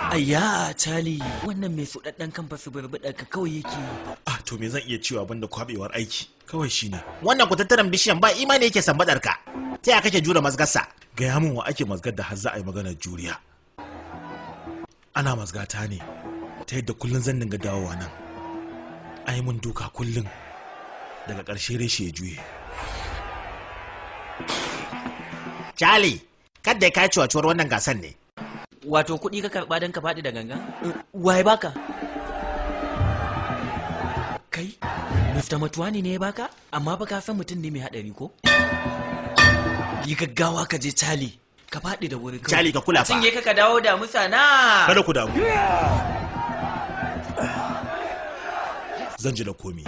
Ayya, Charlie, wannan mai fuɗaɗɗen kan fasu barbaɗa ka kawai yake. To me zan iya cewa banda kwabewar aiki? Kawai shine. Wannan kutattaran bishiyan ba imani yake sambadar ka. Ta ya kake jure mazgarsa? Gaya min wa ake mazgar da har za a yi maganar juriya. Ana mazgata ne ta yadda kullum zan dinga dawowa nan. Ai mun duka kullum. Daga ƙarshe reshe ya juye. Charlie, kadda ya kai ciwaciwar wannan gasan ne. Wato kuɗi ka karɓa don ka faɗi da gangan? Waye baka? Kai, Mr. Matuwani ne ya baka? Amma ba ka san mutum ne mai haɗari ko? Yi gaggawa ka je Charlie, ka faɗi da wuri kawai. Charlie ka kula fa. Cinye ka dawo da musa na. Kada ku damu. Zan ji da komi.